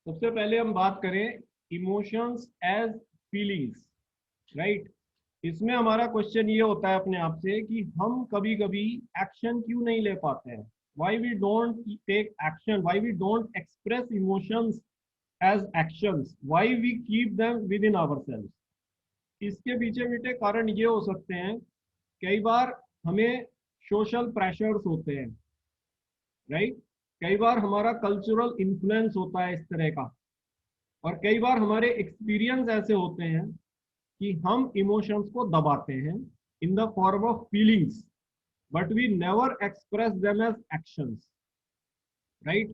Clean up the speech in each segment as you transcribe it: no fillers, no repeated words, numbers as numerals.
सबसे पहले हम बात करें इमोशंस एज फीलिंग्स, राइट। इसमें हमारा क्वेश्चन ये होता है अपने आप से कि हम कभी कभी एक्शन क्यों नहीं ले पाते हैं। Why we don't take action, why we don't express emotions as actions, why we keep them within our self. इसके पीछे बेटे कारण ये हो सकते हैं, कई बार हमें सोशल प्रेशर्स होते हैं, राइट। कई बार हमारा कल्चरल इन्फ्लुएंस होता है इस तरह का, और कई बार हमारे एक्सपीरियंस ऐसे होते हैं कि हम इमोशंस को दबाते हैं in the form of feelings, but we never express them as actions, right.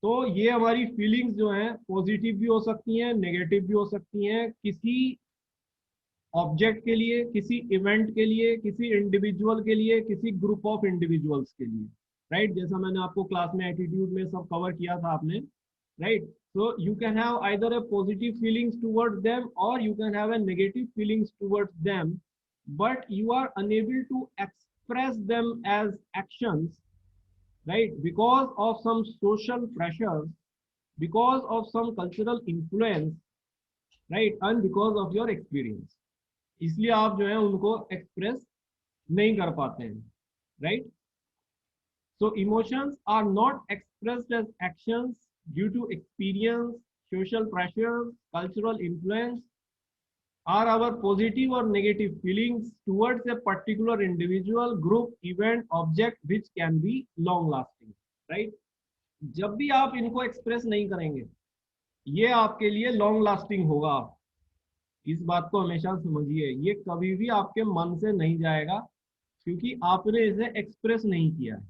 तो ये हमारी फीलिंग्स जो हैं पॉजिटिव भी हो सकती हैं, नेगेटिव भी हो सकती हैं, किसी ऑब्जेक्ट के लिए, किसी इवेंट के लिए, किसी इंडिविजुअल के लिए, किसी ग्रुप ऑफ इंडिविजुअल्स के लिए, राइट। जैसा मैंने आपको क्लास में एटीट्यूड में सब कवर किया था आपने, right. so you can have either a positive feelings towards them or you can have a negative feelings towards them, but you are unable to express them as actions, right, because of some social pressures, because of some cultural influence, right, and because of your experience। इसलिए आप जो है उनको express नहीं कर पाते हैं, right. So emotions are not expressed as actions due to experience, social pressures, cultural influence, are our positive or negative feelings towards a particular individual, group, event, object which can be long lasting, right? जब भी आप इनको express नहीं करेंगे, ये आपके लिए long lasting होगा। इस बात को हमेशा समझिए, ये कभी भी आपके मन से नहीं जाएगा, क्योंकि आपने इसे एक्सप्रेस नहीं किया है,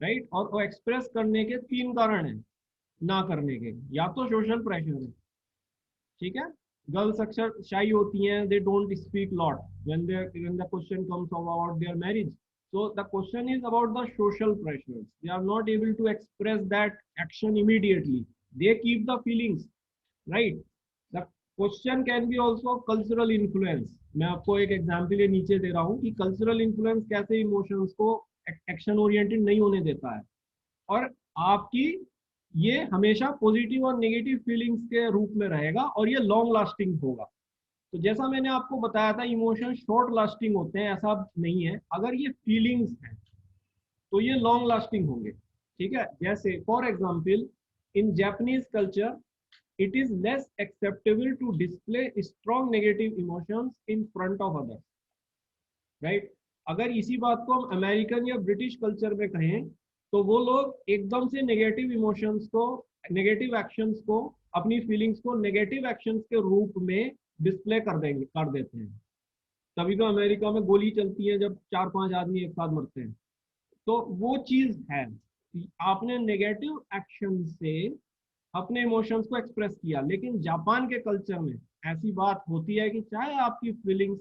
राइट। और वो एक्सप्रेस करने के तीन कारण हैं ना करने के। या तो सोशल प्रेशर है, ठीक है। गर्ल्स अक्सर शाई होती हैं, they don't speak lot when the question comes about their marriage. so the question is about the social pressures, they are not able to express that action immediately, they keep the feelings, right। the question can be also cultural influence। मैं आपको एक example ये नीचे दे रहा हूँ कि cultural influence कैसे emotions को एक्शन ओरिएंटेड नहीं होने देता है, और आपकी ये हमेशा पॉजिटिव और नेगेटिव फीलिंग्स के रूप में रहेगा, और ये लॉन्ग लास्टिंग होगा। तो जैसा मैंने आपको बताया था, इमोशन शॉर्ट लास्टिंग होते हैं, ऐसा नहीं है। अगर ये फीलिंग्स हैं तो ये लॉन्ग लास्टिंग होंगे, ठीक है। जैसे for example, in Japanese culture it is less acceptable to display strong negative emotions in front of others, right। अगर इसी बात को हम अमेरिकन या ब्रिटिश कल्चर में कहें, तो वो लोग एकदम से नेगेटिव इमोशंस को, नेगेटिव एक्शंस को, अपनी फीलिंग्स को नेगेटिव एक्शंस के रूप में डिस्प्ले कर देते हैं। तभी तो अमेरिका में गोली चलती है जब 4-5 आदमी एक साथ मरते हैं। तो वो चीज है, आपने नेगेटिव एक्शन से अपने इमोशंस को एक्सप्रेस किया। लेकिन जापान के कल्चर में ऐसी बात होती है कि चाहे आपकी फीलिंग्स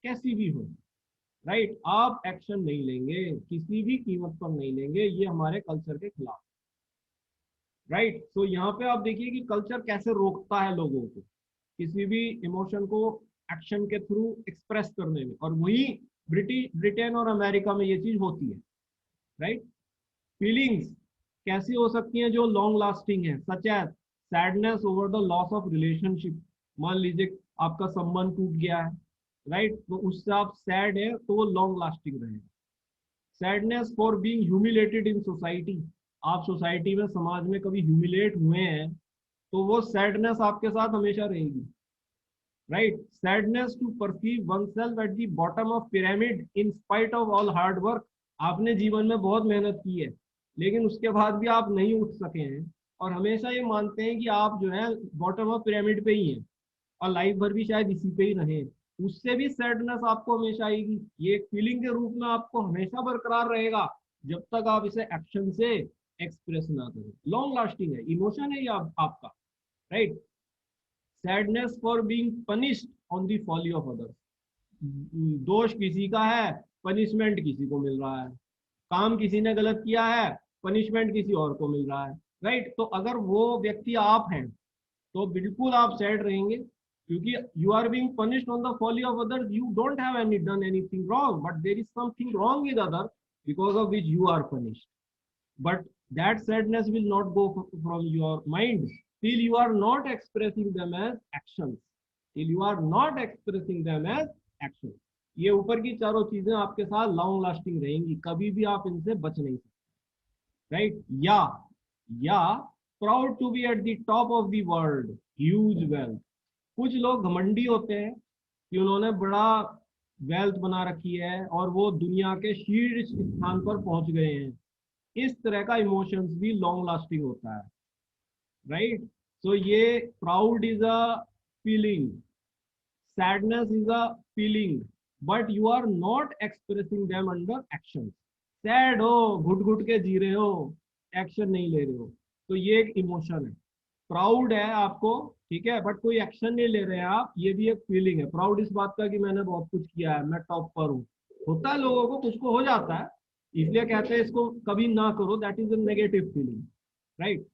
कैसी भी हो, राइट, आप एक्शन नहीं लेंगे, किसी भी कीमत पर नहीं लेंगे, ये हमारे कल्चर के खिलाफ, राइट। तो यहाँ पे आप देखिए कि कल्चर कैसे रोकता है लोगों को किसी भी इमोशन को एक्शन के थ्रू एक्सप्रेस करने में, और वही ब्रिटेन और अमेरिका में ये चीज होती है, राइट। फीलिंग्स कैसी हो सकती हैं जो लॉन्ग लास्टिंग है, such as sadness over the loss of relationship. मान लीजिए आपका संबंध टूट गया है, राइट, तो उससे आप सैड है तो वो लॉन्ग लास्टिंग रहेगा। Sadness for being humiliated in society, आप सोसाइटी में, समाज में कभी ह्यूमिलेट हुए हैं, तो वो सैडनेस आपके साथ हमेशा रहेगी, right. Sadness to perceive oneself at the bottom of pyramid in spite of all hard work, आपने जीवन में बहुत मेहनत की है, लेकिन उसके बाद भी आप नहीं उठ सके हैं, और हमेशा ये मानते हैं कि आप जो है बॉटम ऑफ पिरामिड पे ही हैं, और लाइफ भर भी शायद इसी पे ही रहे, उससे भी सैडनेस आपको हमेशा आएगी। ये एक फीलिंग के रूप में आपको हमेशा बरकरार रहेगा जब तक आप इसे एक्शन से एक्सप्रेस ना करें। लॉन्ग लास्टिंग है, इमोशन है ये आपका, right. Sadness for being punished on the folly of others, दोष किसी का है, पनिशमेंट किसी को मिल रहा है, काम किसी ने गलत किया है, पनिशमेंट किसी और को मिल रहा है, राइट। तो अगर वो व्यक्ति आप हैं तो बिल्कुल आप सैड रहेंगे, क्योंकि you are being punished on the folly of others, you don't have any done anything wrong, but there is something wrong with other because of which you are punished. But that sadness will not go from your mind till you are not expressing them as actions, till you are not expressing them as actions. ये ऊपर की चारों चीजें आपके साथ long lasting रहेंगी, कभी भी आप इनसे बच नहीं सकते, राइट? या proud to be at the top of the world, huge wealth. कुछ लोग घमंडी होते हैं कि उन्होंने बड़ा वेल्थ बना रखी है और वो दुनिया के शीर्ष स्थान पर पहुंच गए हैं। इस तरह का इमोशंस भी लॉन्ग लास्टिंग होता है, राइट? सो ये proud is a feeling, sadness is a feeling, but you are not expressing them under action. Sad हो, घुट घुट के जी रहे हो, एक्शन नहीं ले रहे हो, तो ये एक इमोशन है। प्राउड है आपको, ठीक है, बट कोई एक्शन नहीं ले रहे हैं आप, ये भी एक फीलिंग है। प्राउड इस बात का कि मैंने बहुत कुछ किया है, मैं टॉप पर हूँ। होता है लोगों को, कुछ को हो जाता है, इसलिए कहते हैं इसको कभी ना करो, that is a negative feeling, right?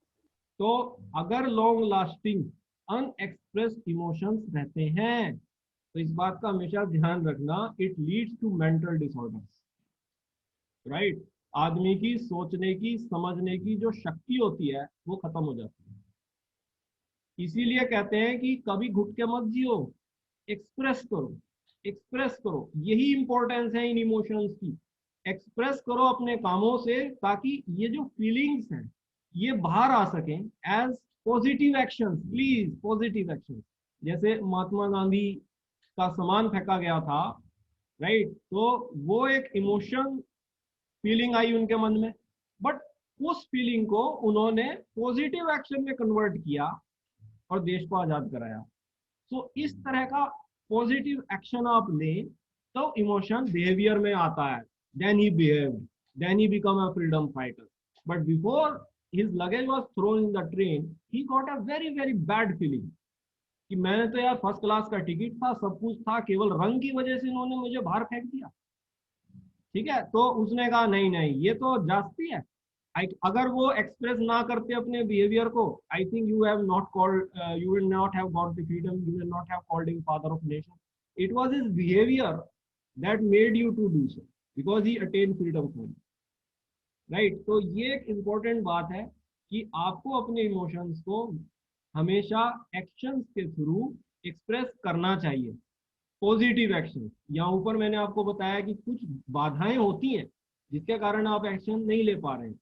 तो अगर लॉन्ग लास्टिंग अनएक्सप्रेस्ड इमोशंस रहते हैं तो इस बात का हमेशा ध्यान रखना, it leads to mental disorders, right? आदमी की सोचने की, समझने की जो शक्ति होती है वो खत्म हो जाती है। इसीलिए कहते हैं कि कभी घुट के मत जियो, एक्सप्रेस करो, एक्सप्रेस करो। यही इंपॉर्टेंस है इन इमोशंस की। एक्सप्रेस करो अपने कामों से, ताकि ये जो फीलिंग्स हैं ये बाहर आ सकें as positive action. Please, positive action. जैसे महात्मा गांधी का सामान फेंका गया था, राइट? तो वो एक इमोशन, फीलिंग आई उनके मन में, बट उस फीलिंग को उन्होंने पॉजिटिव एक्शन में कन्वर्ट किया और देश को आजाद कराया। सो इस तरह का पॉजिटिव एक्शन आप लें तो इमोशन बिहेवियर में आता है। Then he behaved, then he become a freedom fighter, but before his luggage was thrown in the train, he got a very very bad feeling कि मैंने तो यार फर्स्ट क्लास का टिकट था, सब कुछ था, केवल रंग की वजह से इन्होंने मुझे बाहर फेंक दिया। ठीक है, तो उसने कहा नहीं नहीं, ये तो जास्ती है। अगर वो एक्सप्रेस ना करते अपने बिहेवियर को, I think you have not called, you will not have got the freedom, you will not have called him father of nation. It was his behaviour that made you to do so, because he attain freedom for you, right? तो ये एक important बात है कि आपको अपने emotions को हमेशा एक्शंस के थ्रू एक्सप्रेस करना चाहिए, पॉजिटिव एक्शन। यहाँ ऊपर मैंने आपको बताया कि कुछ बाधाएं होती हैं जिसके कारण आप एक्शन नहीं ले पा रहे हैं,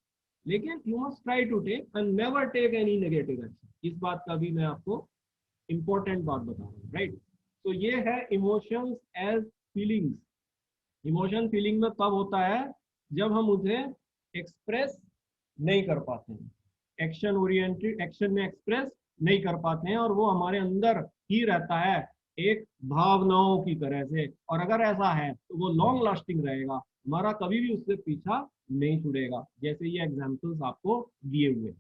लेकिन you must try to take and never take any negative action. इस बात का भी मैं आपको इंपॉर्टेंट बात बता रहा हूँ, राइट? तो ये है emotions as feelings. Emotion feeling में तब होता है जब हम उसे एक्सप्रेस नहीं कर पाते हैं, एक्शन ओरिएंटेड एक्शन में एक्सप्रेस नहीं कर पाते हैं, और वो हमारे अंदर ही रहता है एक भावनाओं की तरह से। और अगर ऐसा है तो वो लॉन्ग लास्टिंग रहेगा, हमारा कभी भी उससे पीछा नहीं छुड़ेगा, जैसे ये एग्जाम्पल्स आपको दिए हुए।